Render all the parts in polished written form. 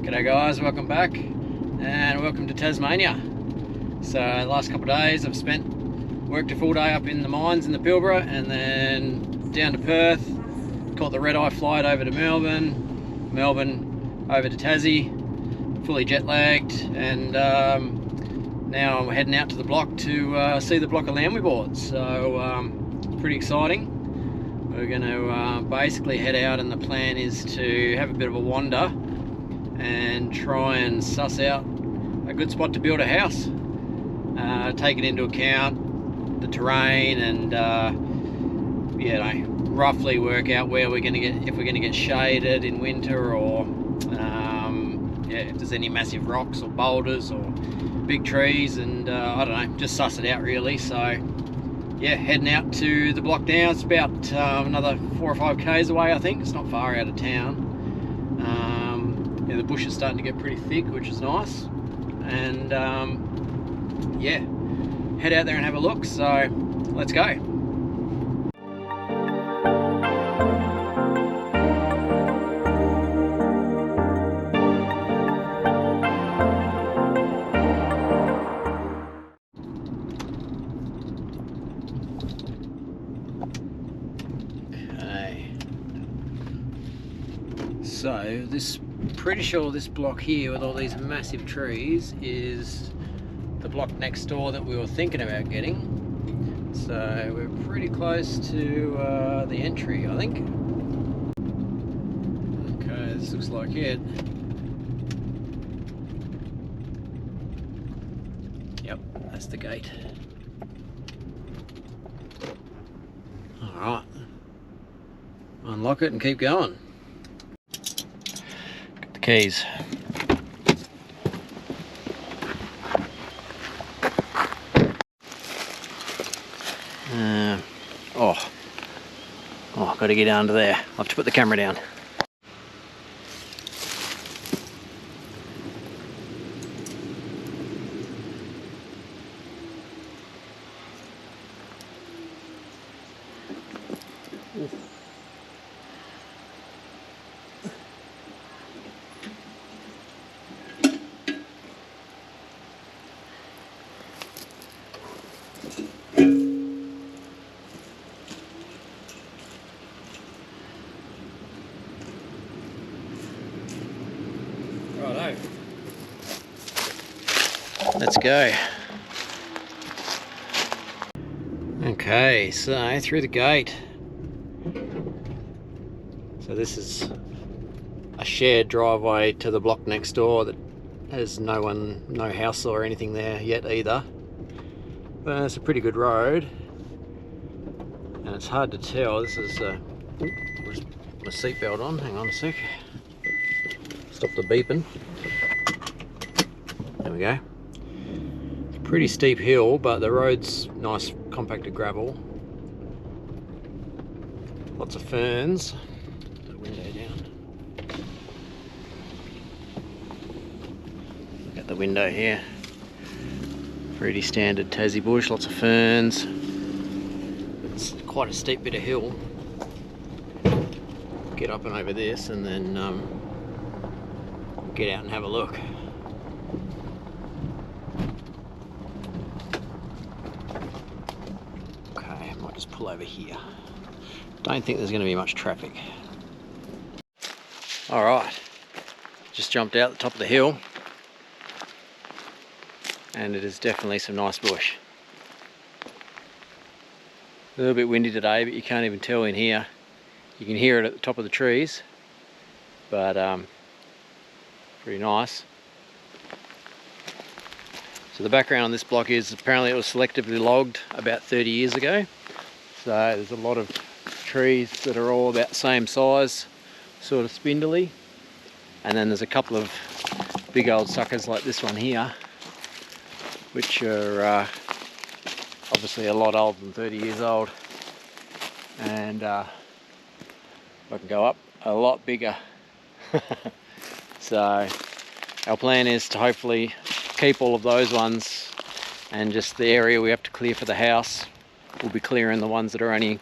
G'day guys, welcome back and welcome to Tasmania. So the last couple of days I've worked a full day up in the mines in the Pilbara and then down to Perth, caught the red-eye flight over to Melbourne over to Tassie, fully jet lagged, and now I'm heading out to the block to see the block of land we bought. So pretty exciting. We're going to basically head out, and the plan is to have a bit of a wander and try and suss out a good spot to build a house, taking into account the terrain and roughly work out where we're going to get, if we're going to get shaded in winter, or if there's any massive rocks or boulders or big trees, and I don't know, just suss it out really. So yeah, heading out to the block now. It's about another 4 or 5 k's away, I think. It's not far out of town. The bush is starting to get pretty thick, which is nice, and yeah, head out there and have a look. So let's go. Okay, so pretty sure this block here with all these massive trees is the block next door that we were thinking about getting. So we're pretty close to the entry, I think. Okay, this looks like it. Yep, that's the gate. Alright, unlock it and keep going. Keys. Oh, got to get down to there. I'll have to put the camera down. Righto. Let's go. Okay, so through the gate. So this is a shared driveway to the block next door that has no house or anything there yet either. But it's a pretty good road, and it's hard to tell. This is just my seatbelt on. Hang on a sec. Stop the beeping. There we go. It's a pretty steep hill, but the road's nice compacted gravel. Lots of ferns. Put the window down. Look at the window here. Pretty standard Tassie bush, lots of ferns. It's quite a steep bit of hill. Get up and over this, and then get out and have a look. Okay, I might just pull over here. Don't think there's going to be much traffic. Alright, just jumped out the top of the hill, and it is definitely some nice bush. A little bit windy today, but you can't even tell in here. You can hear it at the top of the trees, but pretty nice. So the background on this block is apparently it was selectively logged about 30 years ago. So there's a lot of trees that are all about the same size, sort of spindly. And then there's a couple of big old suckers like this one here, which are obviously a lot older than 30 years old. And I can go up a lot bigger. So our plan is to hopefully keep all of those ones, and just the area we have to clear for the house, we'll be clearing the ones that are only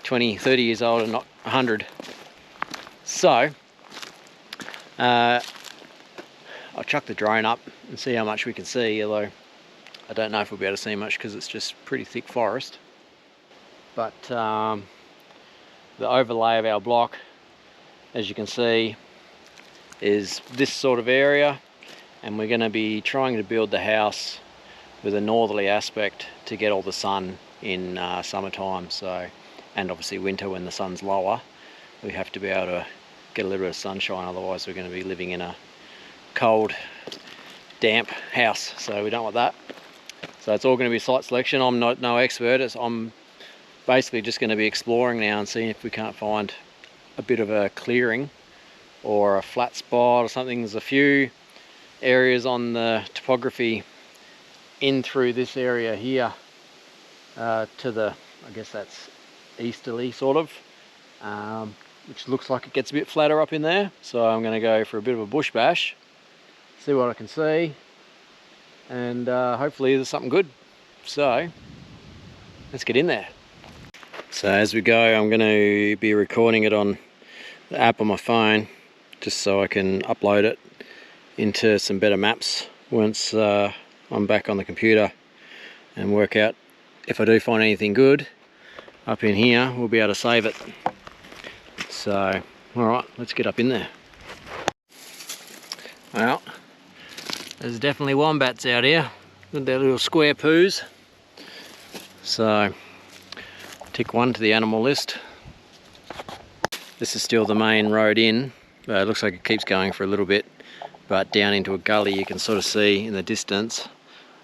20, 30 years old and not 100. So I'll chuck the drone up and see how much we can see, although I don't know if we'll be able to see much because it's just pretty thick forest. But the overlay of our block, as you can see, is this sort of area, and we're going to be trying to build the house with a northerly aspect to get all the sun in summertime, so, and obviously winter when the sun's lower. We have to be able to get a little bit of sunshine, otherwise we're going to be living in a cold, damp house, so we don't want that. So it's all going to be site selection. I'm no expert. I'm basically just going to be exploring now and seeing if we can't find a bit of a clearing or a flat spot or something. There's a few areas on the topography in through this area here to the, I guess that's easterly sort of, which looks like it gets a bit flatter up in there. So I'm going to go for a bit of a bush bash, see what I can see, and hopefully there's something good. So let's get in there. So as we go, I'm going to be recording it on the app on my phone, just so I can upload it into some better maps once I'm back on the computer, and work out if I do find anything good up in here, we'll be able to save it. So alright, let's get up in there. Well, there's definitely wombats out here with their little square poos, so tick one to the animal list. This is still the main road in, but it looks like it keeps going for a little bit, but down into a gully you can sort of see in the distance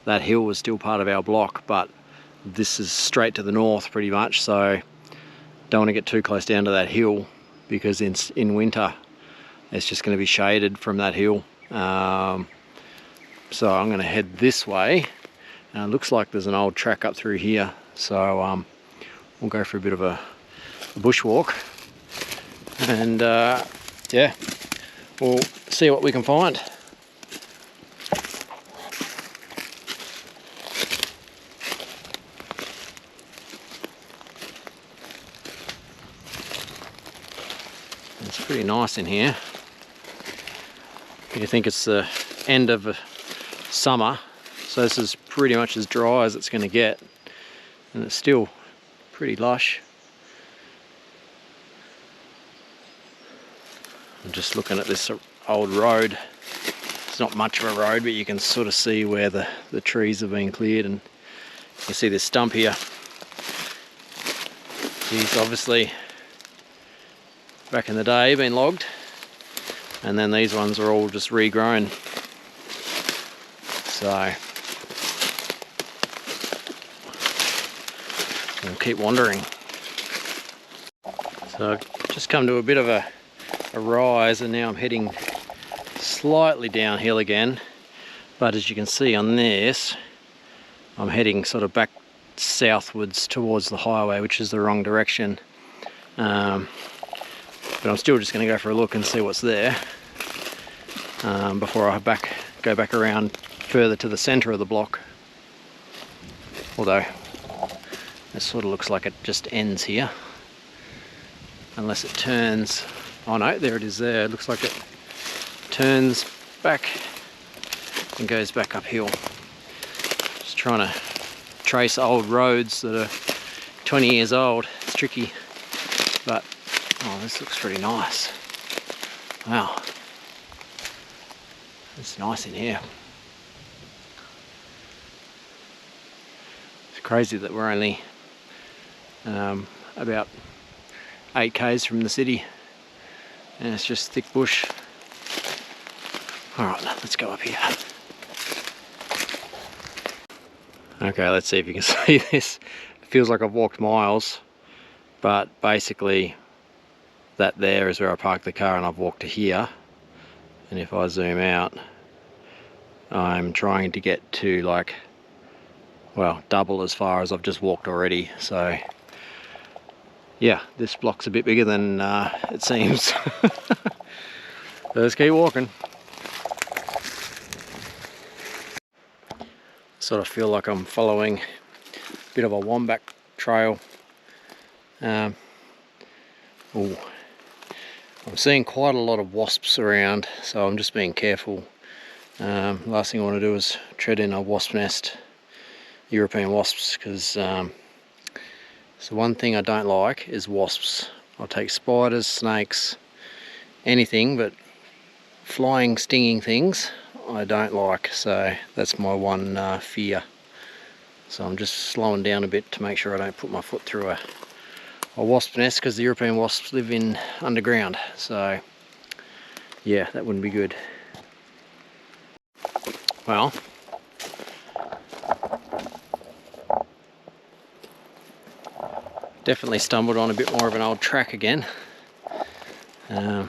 that hill was still part of our block, but this is straight to the north pretty much, so don't want to get too close down to that hill, because in winter it's just going to be shaded from that hill. So I'm going to head this way. It looks like there's an old track up through here, so we'll go for a bit of a bushwalk, and yeah, we'll see what we can find. It's pretty nice in here. You think it's the end of summer, so this is pretty much as dry as it's going to get, and it's still pretty lush. I'm just looking at this old road. It's not much of a road, but you can sort of see where the trees have been cleared, and you see this stump here. These obviously back in the day been logged, and then these ones are all just regrown. So we'll keep wandering. So I've just come to a bit of a rise, and now I'm heading slightly downhill again, but as you can see on this, I'm heading sort of back southwards towards the highway, which is the wrong direction. But I'm still just going to go for a look and see what's there before I go back around further to the centre of the block. Although it sort of looks like it just ends here, unless it turns. Oh no, there it is there. It looks like it turns back and goes back uphill. Just trying to trace old roads that are 20 years old. It's tricky, but oh, this looks pretty nice. Wow, it's nice in here. It's crazy that we're only about 8 k's from the city, and it's just thick bush. Alright, let's go up here. Okay, let's see if you can see this. It feels like I've walked miles, but basically that there is where I parked the car, and I've walked to here. And if I zoom out, I'm trying to get to like, well, double as far as I've just walked already. So yeah, this block's a bit bigger than it seems. Let's keep walking. Sort of feel like I'm following a bit of a wombat trail. Oh, I'm seeing quite a lot of wasps around, so I'm just being careful Last thing I want to do is tread in a wasp nest, European wasps, because so one thing I don't like is wasps. I'll take spiders, snakes, anything, but flying, stinging things I don't like, so that's my one fear. So I'm just slowing down a bit to make sure I don't put my foot through a wasp nest, because the European wasps live in underground, so yeah, that wouldn't be good. Well, definitely stumbled on a bit more of an old track again. You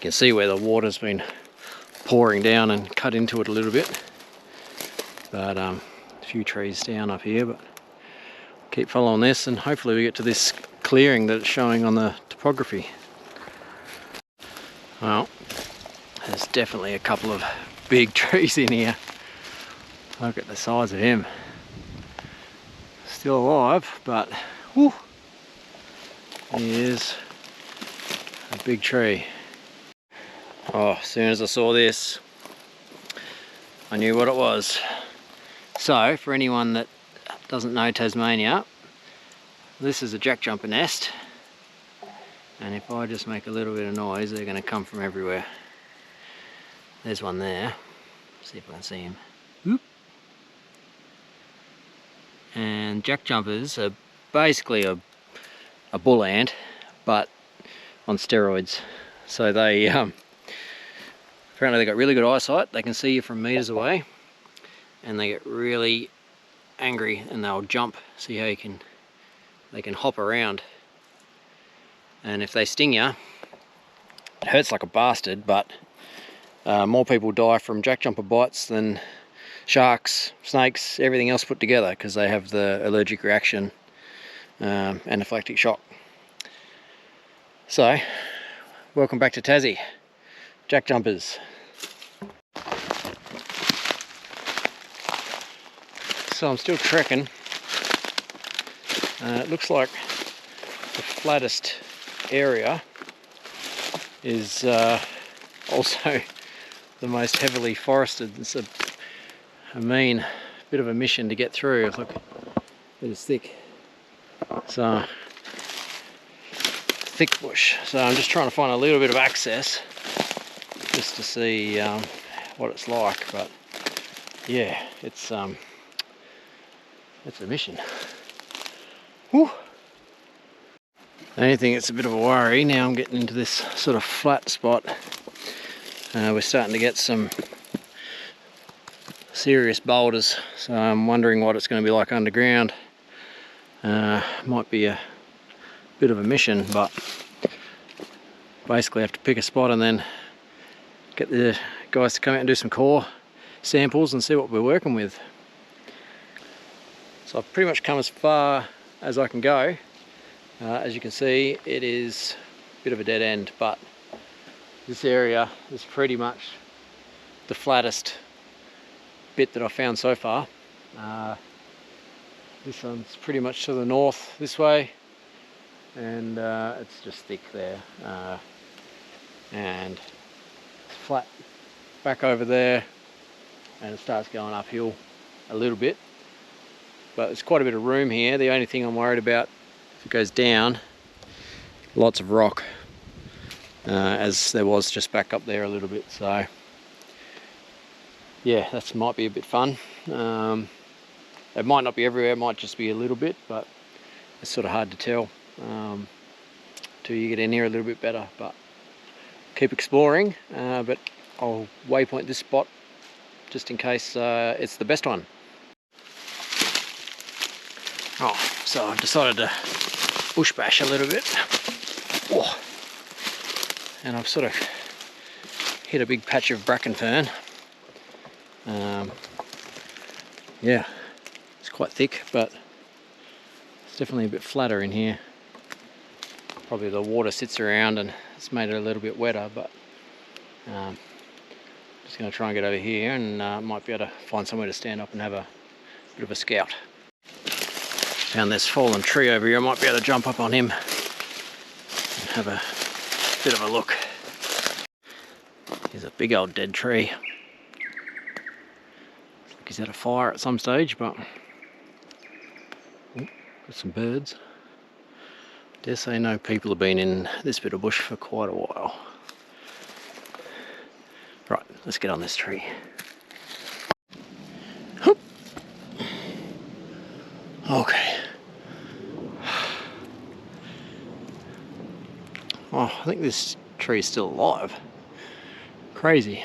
can see where the water's been pouring down and cut into it a little bit, but a few trees down up here, but keep following this and hopefully we get to this clearing that it's showing on the topography. Well, there's definitely a couple of big trees in here. Look at the size of him. Still alive, but whew, he is a big tree. Oh, as soon as I saw this, I knew what it was. So, for anyone that doesn't know Tasmania, this is a jackjumper nest, and if I just make a little bit of noise, they're going to come from everywhere. There's one there. See if I can see him. Whoop. And jackjumpers are basically a bull ant, but on steroids. So they apparently they got really good eyesight. They can see you from meters away, and they get really angry and they'll jump. See how they can hop around, and if they sting you, it hurts like a bastard, but more people die from jackjumper bites than sharks, snakes, everything else put together, because they have the allergic reaction, anaphylactic shock. So, welcome back to Tassie, jackjumpers. So I'm still trekking. It looks like the flattest area is also the most heavily forested. It's a mean bit of a mission to get through. Look, it is thick. So, thick bush. So I'm just trying to find a little bit of access just to see what it's like. But yeah, it's a mission. Whew. Anything it's a bit of a worry. Now I'm getting into this sort of flat spot. We're starting to get some serious boulders, so I'm wondering what it's going to be like underground. Might be a bit of a mission, but basically I have to pick a spot and then get the guys to come out and do some core samples and see what we're working with. So I've pretty much come as far as I can go. As you can see, it is a bit of a dead end, but this area is pretty much the flattest bit that I've found so far. This one's pretty much to the north this way, and it's just thick there, and it's flat back over there, and it starts going uphill a little bit, but there's quite a bit of room here. The only thing I'm worried about, if it goes down, lots of rock, as there was just back up there a little bit. So yeah, that might be a bit fun. It might not be everywhere, it might just be a little bit, but it's sort of hard to tell till you get in here a little bit better. But keep exploring, but I'll waypoint this spot just in case it's the best one. Oh, so I've decided to bush bash a little bit. Oh. And I've sort of hit a big patch of bracken fern. Yeah, it's quite thick, but it's definitely a bit flatter in here. Probably the water sits around and it's made it a little bit wetter, but just going to try and get over here and might be able to find somewhere to stand up and have a bit of a scout. Found this fallen tree over here. I might be able to jump up on him and have a bit of a look. There's a big old dead tree. Looks like he's had a fire at some stage, but got some birds. Dare say no people have been in this bit of bush for quite a while. Right, let's get on this tree. Hoop. Okay. Oh, I think this tree is still alive. Crazy.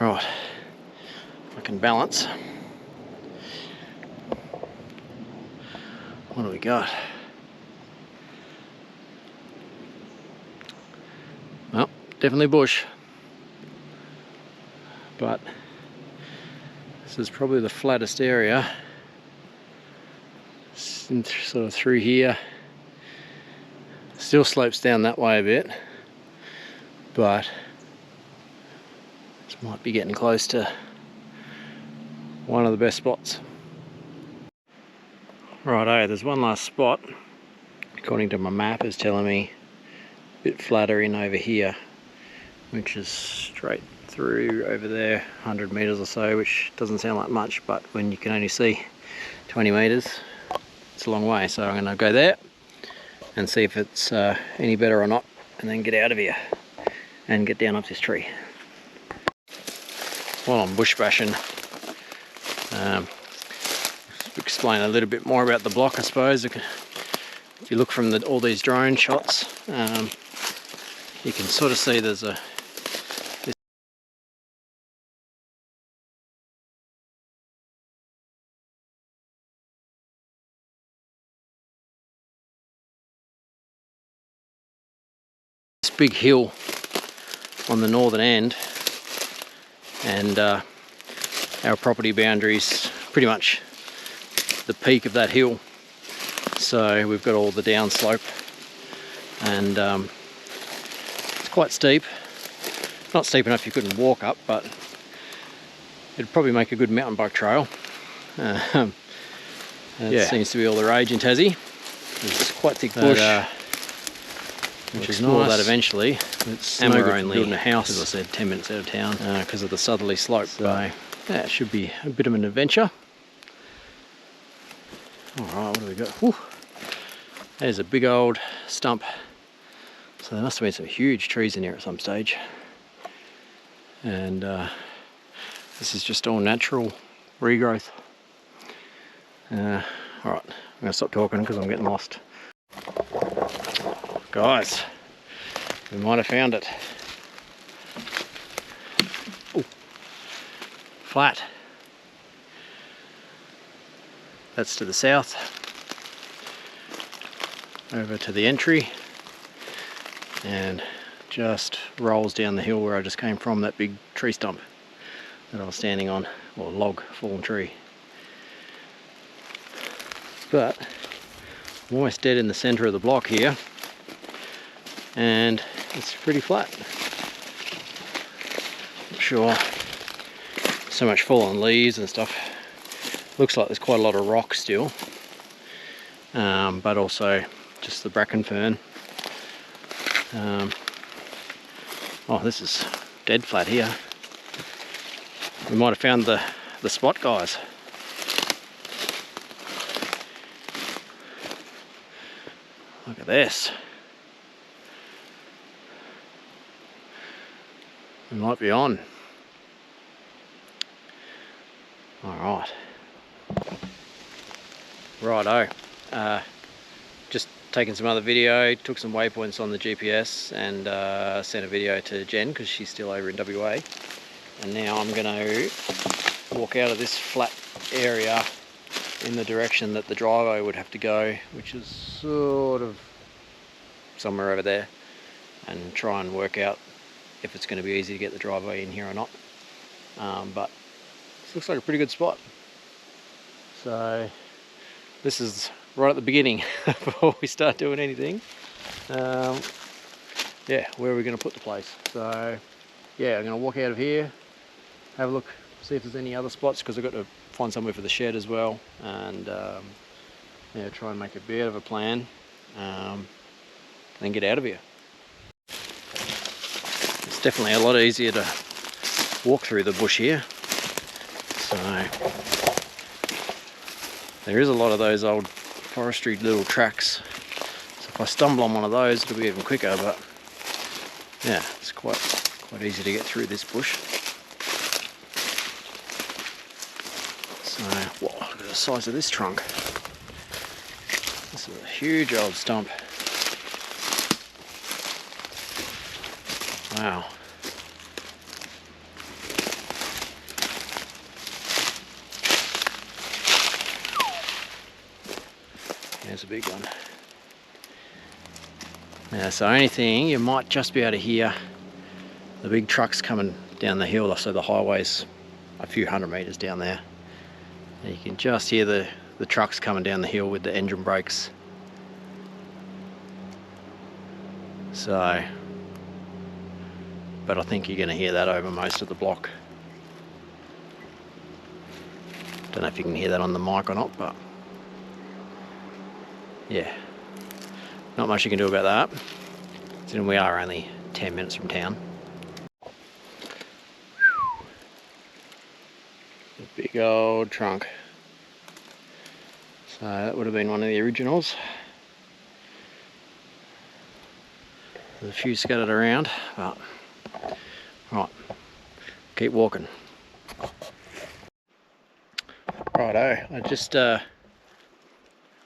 Right, I can balance. What do we got? Well, definitely bush. But this is probably the flattest area. Sort of through here. Still slopes down that way a bit, but this might be getting close to one of the best spots. Righto, there's one last spot. According to my map, is telling me a bit flatter in over here, which is straight through over there, 100 meters or so, which doesn't sound like much, but when you can only see 20 meters, it's a long way. So I'm going to go there and see if it's any better or not, and then get out of here and get down up this tree. While I'm bush bashing, explain a little bit more about the block, I suppose. If you look from all these drone shots, you can sort of see there's this big hill on the northern end, and our property boundaries pretty much the peak of that hill. So we've got all the downslope, and it's quite steep. Not steep enough you couldn't walk up, but it'd probably make a good mountain bike trail. That seems to be all the rage in Tassie. There's quite thick bush, which is nice. That eventually. It's and we're only building a house, as I said, 10 minutes out of town because of the southerly slope. So yeah, it should be a bit of an adventure. Alright, what do we got? Whew. There's a big old stump. So there must have been some huge trees in here at some stage. And this is just all natural regrowth. Alright, I'm going to stop talking because I'm getting lost. Guys, we might have found it. Ooh. Flat. That's to the south, over to the entry, and just rolls down the hill where I just came from, that big tree stump that I was standing on, or log, fallen tree. But I'm almost dead in the centre of the block here, and it's pretty flat. Not sure, so much fallen leaves and stuff. Looks like there's quite a lot of rock still, but also just the bracken fern. Oh, this is dead flat here. We might have found the spot, guys. Look at this. We might be on. All right. Righto, just taking some other video, took some waypoints on the GPS, and sent a video to Jen because she's still over in WA. And now I'm going to walk out of this flat area in the direction that the driveway would have to go, which is sort of somewhere over there, and try and work out if it's going to be easy to get the driveway in here or not. But this looks like a pretty good spot. So this is right at the beginning before we start doing anything. Yeah, where are we going to put the place? So yeah, I'm going to walk out of here, have a look, see if there's any other spots, because I've got to find somewhere for the shed as well, and yeah, try and make a bit of a plan, then get out of here. This It's definitely a lot easier to walk through the bush here. So there is a lot of those old forestry little tracks. So if I stumble on one of those, it'll be even quicker. But yeah, it's quite easy to get through this bush. So, whoa, look at the size of this trunk. This is a huge old stump. Wow. There's a big one. Now, so anything, you might just be able to hear the big trucks coming down the hill. So the highway's a few hundred meters down there. And you can just hear the trucks coming down the hill with the engine brakes. So, but I think you're going to hear that over most of the block. Don't know if you can hear that on the mic or not, but yeah, not much you can do about that. So we are only 10 minutes from town. A big old trunk. So that would have been one of the originals. There's a few scattered around, but right, keep walking. Righto, I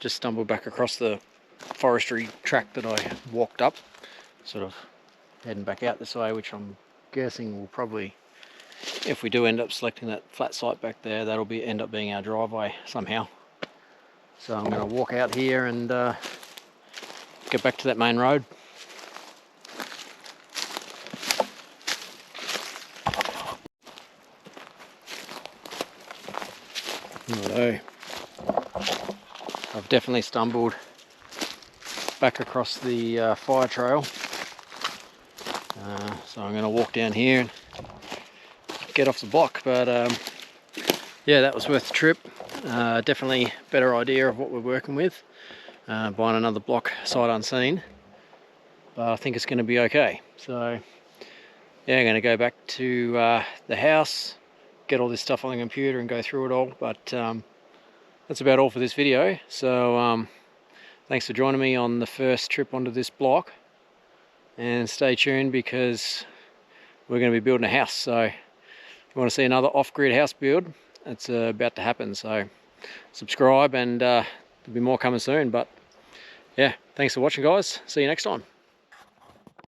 just stumbled back across the forestry track that I walked up, sort of heading back out this way, which I'm guessing will probably, if we do end up selecting that flat site back there, that'll end up being our driveway somehow. So I'm going to walk out here and get back to that main road. Righto. I've definitely stumbled back across the fire trail. So I'm going to walk down here and get off the block. But yeah, that was worth the trip. Definitely better idea of what we're working with. Buying another block sight unseen. But I think it's going to be okay. So yeah, I'm going to go back to the house, get all this stuff on the computer and go through it all. But that's about all for this video. So thanks for joining me on the first trip onto this block, and stay tuned because we're going to be building a house. So if you want to see another off-grid house build, it's about to happen. So subscribe, and there'll be more coming soon. But yeah, thanks for watching, guys. See you next time.